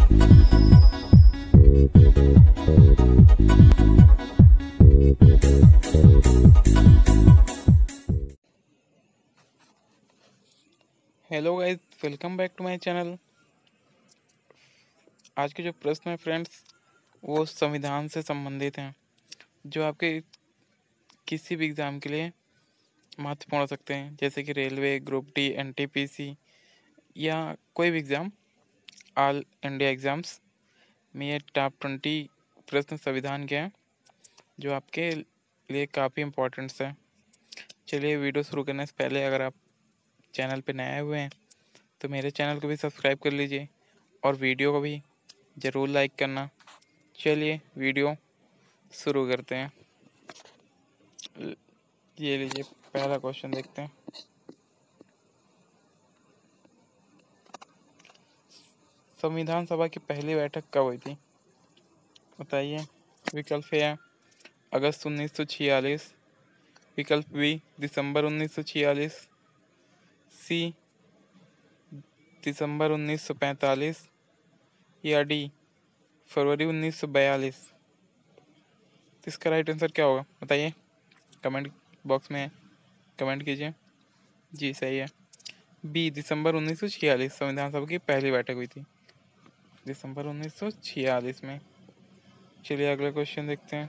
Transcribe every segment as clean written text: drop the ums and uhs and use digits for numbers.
Hello guys, welcome back to my channel. आज के जो प्रश्न है फ्रेंड्स, वो संविधान से संबंधित हैं, जो आपके किसी भी एग्ज़ाम के लिए महत्वपूर्ण हो सकते हैं, जैसे कि रेलवे, ग्रुप डी, एनटीपीसी या कोई भी एग्ज़ाम। ऑल इंडिया एग्ज़ाम्स में ये टॉप 20 प्रश्न संविधान के हैं, जो आपके लिए काफ़ी इम्पोर्टेंट्स हैं। चलिए वीडियो शुरू करने से पहले, अगर आप चैनल पे नए आए हुए हैं तो मेरे चैनल को भी सब्सक्राइब कर लीजिए और वीडियो को भी ज़रूर लाइक करना। चलिए वीडियो शुरू करते हैं। ये लीजिए, पहला क्वेश्चन देखते हैं। संविधान सभा की पहली बैठक कब हुई थी? बताइए। विकल्प है अगस्त 1946, विकल्प बी दिसंबर 1946, सी दिसंबर 1945 या डी फरवरी 1942। तो इसका राइट आंसर क्या होगा बताइए, कमेंट बॉक्स में कमेंट कीजिए। जी सही है, बी दिसंबर 1946 संविधान सभा की पहली बैठक हुई थी, दिसंबर 1946 में। चलिए अगला क्वेश्चन देखते हैं।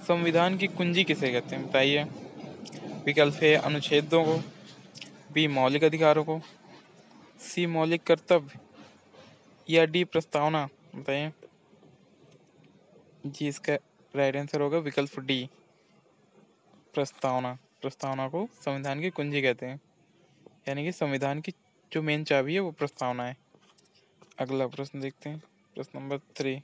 संविधान की कुंजी किसे कहते हैं बताइए। विकल्प है अनुच्छेदों को, बी मौलिक अधिकारों को, सी मौलिक कर्तव्य या डी प्रस्तावना। बताइए। जी इसका राइट आंसर होगा विकल्प डी प्रस्तावना। प्रस्तावना को संविधान की कुंजी कहते हैं, यानी कि संविधान की जो मेन चाबी है वो प्रस्तावना है। अगला प्रश्न देखते हैं, प्रश्न नंबर 3।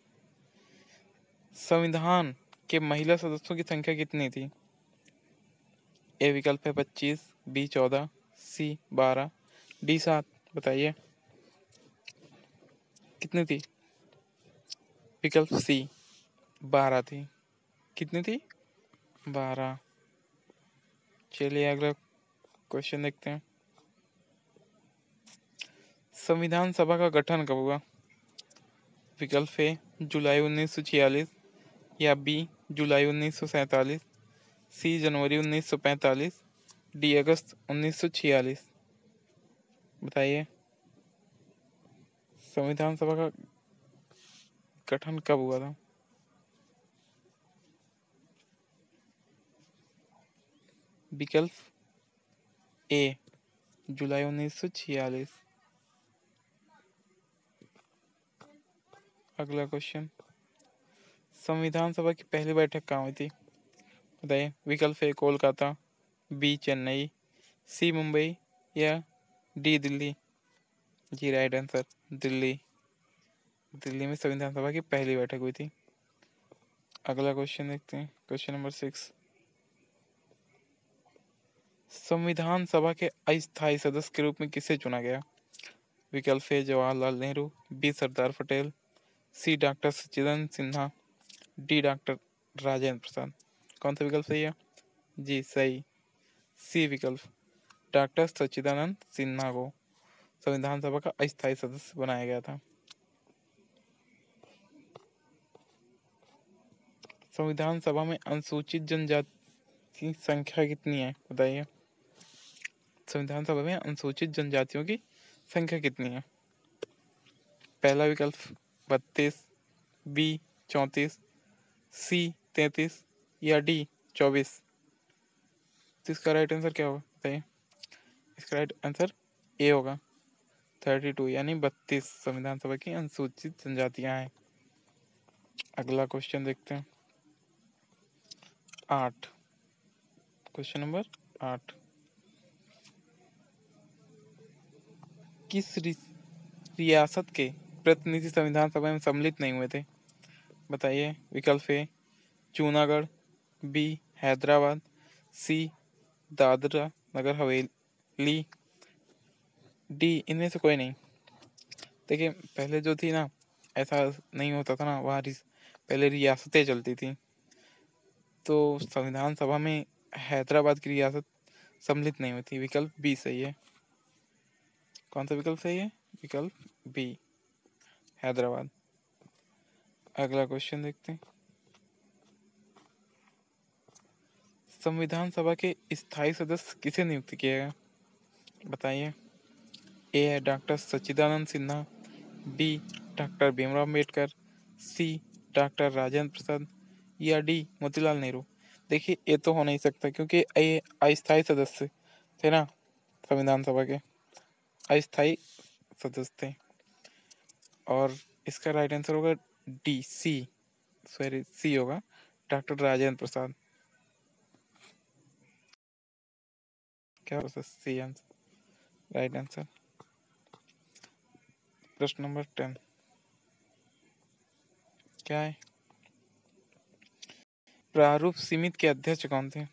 संविधान के महिला सदस्यों की संख्या कितनी थी? ए विकल्प है 25, बी 14, सी 12, डी 7। बताइए कितनी थी? विकल्प सी 12 थी। कितनी थी? 12। चलिए अगला क्वेश्चन देखते हैं। संविधान सभा का गठन कब हुआ? विकल्प ए जुलाई 1946 या बी जुलाई 1947, सी जनवरी 1945, डी अगस्त 1946। बताइए संविधान सभा का गठन कब हुआ था? विकल्प ए जुलाई 1946। अगला क्वेश्चन, संविधान सभा की पहली बैठक कहाँ हुई थी? बताइए। विकल्प ए कोलकाता, बी चेन्नई, सी मुंबई या डी दिल्ली। जी राइट आंसर दिल्ली। दिल्ली में संविधान सभा की पहली बैठक हुई थी। अगला क्वेश्चन देखते हैं, क्वेश्चन नंबर 6। संविधान सभा के अस्थायी सदस्य के रूप में किसे चुना गया? विकल्प ए जवाहरलाल नेहरू, बी सरदार पटेल, सी डॉक्टर सच्चिदानंद सिन्हा, डी डॉक्टर राजेंद्र प्रसाद। कौन सा विकल्प सही है? जी सही, सी विकल्प डॉक्टर सच्चिदानंद सिन्हा को संविधान सभा का अस्थायी सदस्य बनाया गया था। संविधान सभा में अनुसूचित जनजाति की संख्या कितनी है? बताइए। संविधान सभा में अनुसूचित जनजातियों की संख्या कितनी है? पहला विकल्प 32, बी 34, सी 33 या डी 24। तो इसका राइट आंसर क्या होगा बताइए। इसका राइट आंसर ए होगा 32, यानी 32 संविधान सभा की अनुसूचित जनजातियां हैं। अगला क्वेश्चन देखते हैं, 8। Question number 8। किस रियासत के प्रतिनिधि संविधान सभा में सम्मिलित नहीं हुए थे? बताइए। विकल्प ए जूनागढ़, बी हैदराबाद, सी दादरा नगर हवेली, डी इनमें से कोई नहीं। देखिए पहले जो थी ना, ऐसा नहीं होता था ना, वहाँ पहले रियासतें चलती थी, तो संविधान सभा में हैदराबाद की रियासत सम्मिलित नहीं हुई थी। विकल्प बी सही है। कौन सा विकल्प सही है? विकल्प बी, हैदराबाद। अगला क्वेश्चन देखते हैं। संविधान सभा के स्थायी सदस्य किसे नियुक्त किया गया? बताइए। ए है डॉक्टर सच्चिदानंद सिन्हा, बी डॉक्टर भीमराव अम्बेडकर, सी डॉक्टर राजेंद्र प्रसाद, या डी मोतीलाल नेहरू। देखिए, ये तो हो नहीं सकता क्योंकि ये अस्थायी सदस्य थे ना, संविधान सभा के अस्थायी सदस्य थे। और इसका राइट आंसर होगा डी, सी होगा, डॉक्टर राजेंद्र प्रसाद। क्या होगा? C answer, right answer. प्रश्न नंबर 10 क्या है? प्रारूप समिति के अध्यक्ष कौन थे?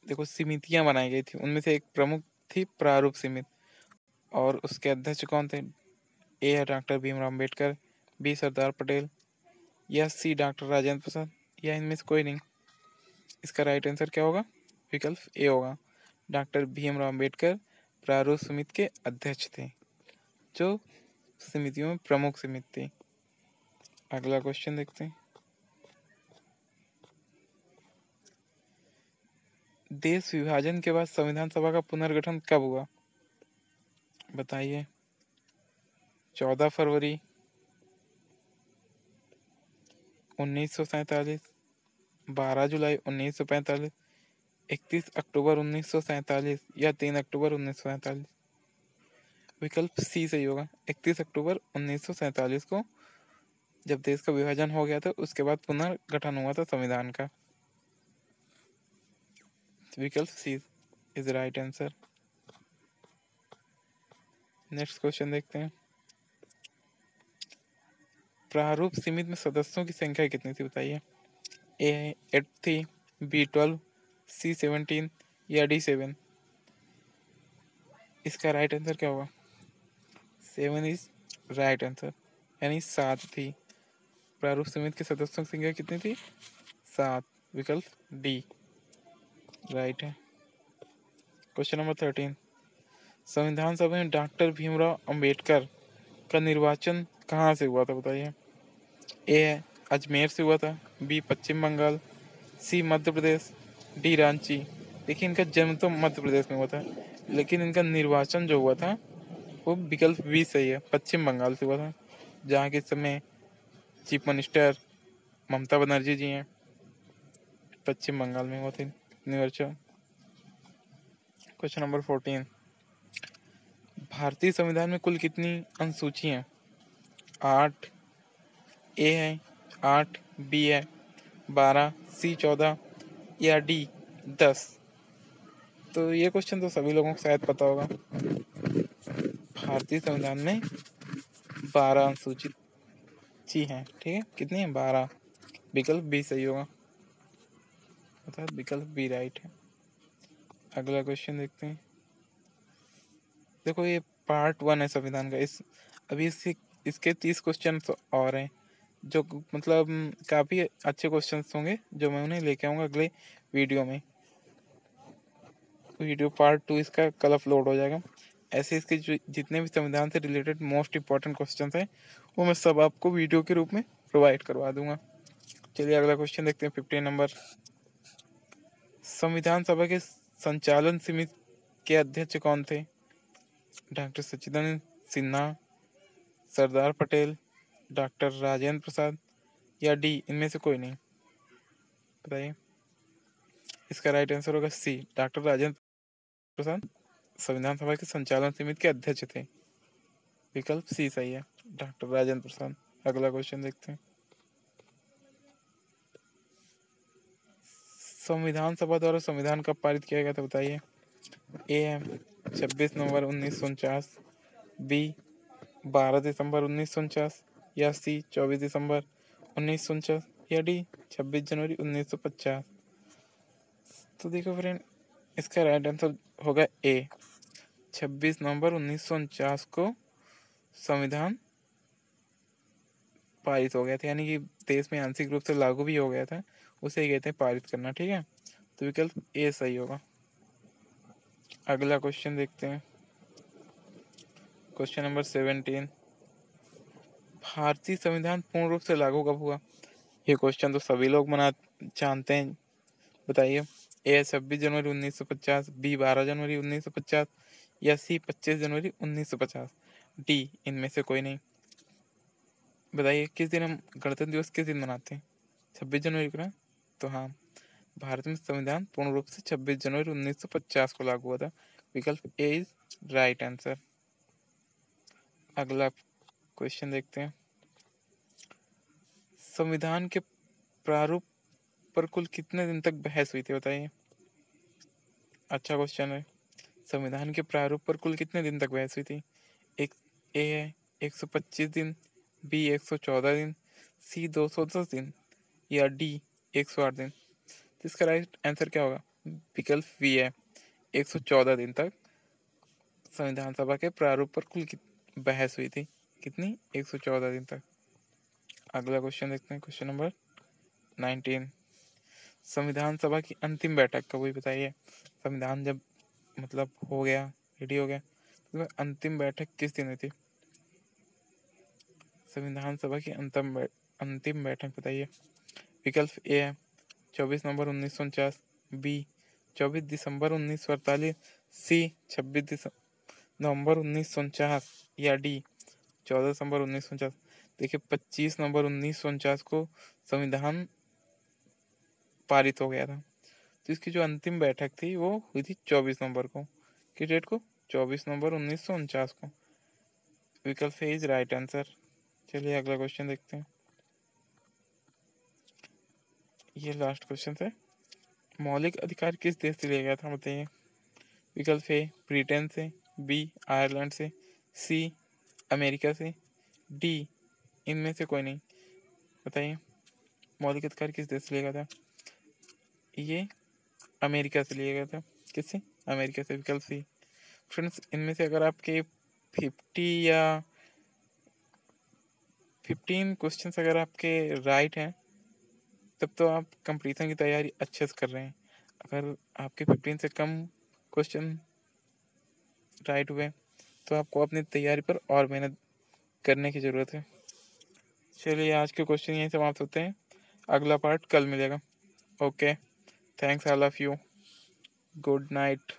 देखो, समितियां बनाई गई थी, उनमें से एक प्रमुख थी प्रारूप समिति, और उसके अध्यक्ष कौन थे? ए है डॉक्टर भीमराव अम्बेडकर, बी सरदार पटेल, या सी डॉक्टर राजेंद्र प्रसाद, या इनमें से कोई नहीं। इसका राइट आंसर क्या होगा? विकल्प ए होगा, डॉक्टर भीमराव अम्बेडकर प्रारूप समिति के अध्यक्ष थे, जो समितियों में प्रमुख समिति थी। अगला क्वेश्चन देखते हैं। देश विभाजन के बाद संविधान सभा का पुनर्गठन कब हुआ? बताइए। 14 फरवरी 1947, 12 जुलाई 1945, 31 अक्टूबर 1947, या 3 अक्टूबर 1947। विकल्प सी सही होगा, 31 अक्टूबर 1947 को जब देश का विभाजन हो गया था, उसके बाद पुनर्गठन हुआ था संविधान का। विकल्प C is right answer. Next question देखते हैं। प्रारूप समिति में सदस्यों की संख्या कितनी थी? बताइए। ए 8 थी, बी 12, सी 17, या डी 7। इसका राइट आंसर क्या होगा? 7 इज राइट आंसर, यानी 7 थी। प्रारूप समिति के सदस्यों की संख्या कितनी थी? 7। विकल्प डी राइट है। Question number 13। संविधान सभा में डॉक्टर भीमराव अंबेडकर का निर्वाचन कहाँ से हुआ था? बताइए। ए है अजमेर से हुआ था, बी पश्चिम बंगाल, सी मध्य प्रदेश, डी रांची। देखिए, इनका जन्म तो मध्य प्रदेश में हुआ था, लेकिन इनका निर्वाचन जो हुआ था वो विकल्प बी सही है, पश्चिम बंगाल से हुआ था, जहाँ के समय चीफ मिनिस्टर ममता बनर्जी जी हैं। पश्चिम बंगाल में हुआ था निर्वाचन। Question number 14। भारतीय संविधान में कुल कितनी अनुसूची हैं? 8, ए है 8, बी है 12, सी 14, या डी 10। तो ये क्वेश्चन तो सभी लोगों को शायद पता होगा। भारतीय संविधान में 12 अनुसूचित जी हैं, ठीक है। कितनी है? 12। विकल्प बी सही होगा, अर्थात विकल्प बी राइट है। अगला क्वेश्चन देखते हैं। देखो, ये पार्ट 1 है संविधान का। अभी इसके 30 क्वेश्चन और हैं, जो मतलब काफ़ी अच्छे क्वेश्चन होंगे, जो मैं उन्हें लेके आऊँगा अगले वीडियो में। वीडियो पार्ट 2 इसका कल अपलोड हो जाएगा। ऐसे इसके जितने भी संविधान से रिलेटेड मोस्ट इंपॉर्टेंट क्वेश्चन हैं, वो मैं सब आपको वीडियो के रूप में प्रोवाइड करवा दूंगा। चलिए अगला क्वेश्चन देखते हैं। 15 नंबर। संविधान सभा के संचालन समिति के अध्यक्ष कौन थे? डॉक्टर सच्चिदानंद सिन्हा, सरदार पटेल, डॉक्टर राजेंद्र प्रसाद, या डी इनमें से कोई नहीं। बताइए। इसका राइट आंसर होगा सी, डॉक्टर राजेंद्र प्रसाद संविधान सभा के संचालन समिति के अध्यक्ष थे। विकल्प सी सही है, डॉक्टर राजेंद्र प्रसाद। अगला क्वेश्चन देखते हैं। संविधान सभा द्वारा संविधान कब पारित किया गया था? बताइए। ए है 26 नवंबर 1949, बी 12 दिसंबर 1949, या सी 24 दिसंबर 1949, या डी 26 जनवरी 1950। तो देखो फ्रेंड, इसका राइट आंसर होगा ए, 26 नवंबर 1949 को संविधान पारित हो गया था, यानी कि देश में आंशिक रूप से लागू भी हो गया था, उसे ही कहते हैं पारित करना, ठीक है। तो विकल्प ए सही होगा। अगला क्वेश्चन देखते हैं। क्वेश्चन नंबर 17, भारतीय संविधान पूर्ण रूप से लागू कब हुआ? ये क्वेश्चन तो सभी लोग जानते हैं, बताइए। ए 26 जनवरी 1950, बी 12 जनवरी 1950 या सी 25 जनवरी 1950, डी इनमें से कोई नहीं। बताइए किस दिन हम गणतंत्र दिवस किस दिन मनाते हैं? 26 जनवरी को ना? तो हाँ, भारत में संविधान पूर्ण रूप से 26 जनवरी 1950 को लागू हुआ था। विकल्प ए इज राइट आंसर। अगला क्वेश्चन देखते हैं, संविधान के प्रारूप पर कुल कितने दिन तक बहस हुई थी? बताइए। अच्छा क्वेश्चन है। संविधान के प्रारूप पर कुल कितने दिन तक बहस हुई थी? एक ए है 125 दिन, बी 114 दिन, सी 210 दिन या डी 108 दिन। तो इसका राइट आंसर क्या होगा? विकल्प वी है, 114 दिन तक संविधान सभा के प्रारूप पर कुल बहस हुई थी। कितनी? 114 दिन तक। अगला क्वेश्चन देखते हैं, क्वेश्चन नंबर 19, संविधान सभा की अंतिम बैठक कब हुई? बताइए। संविधान जब मतलब हो गया, रेडी हो गया, तो अंतिम बैठक किस दिन हुई थी? संविधान सभा की अंतिम बैठक बताइए। विकल्प ए है 24 नवंबर 1949, बी 24 दिसंबर 1948, सी 26 नवंबर 1949 या डी 14 दिसंबर 1949। देखिए 25 नवंबर 1949 को संविधान पारित हो गया था, तो इसकी जो अंतिम बैठक थी वो हुई थी 24 नवंबर को। किस डेट को? 24 नवंबर 1949 को। विकल्प ए इज राइट आंसर। चलिए अगला क्वेश्चन देखते हैं, ये लास्ट क्वेश्चन है। मौलिक अधिकार किस देश से लिया गया था? बताइए। विकल्प ए ब्रिटेन से, बी आयरलैंड से, सी अमेरिका से, डी इनमें से कोई नहीं। बताइए मौलिक अधिकार किस देश से लिया गया था? ये अमेरिका से लिया गया था। किससे? अमेरिका से। विकल्प सी। फ्रेंड्स इनमें से अगर आपके 50 या 15 क्वेश्चंस अगर आपके राइट हैं, तब तो आप कंपटीशन की तैयारी अच्छे से कर रहे हैं। अगर आपके 15 से कम क्वेश्चन राइट हुए तो आपको अपनी तैयारी पर और मेहनत करने की ज़रूरत है। चलिए आज के क्वेश्चन यहीं समाप्त होते हैं, अगला पार्ट कल मिलेगा। Okay, thanks, I love you, good night.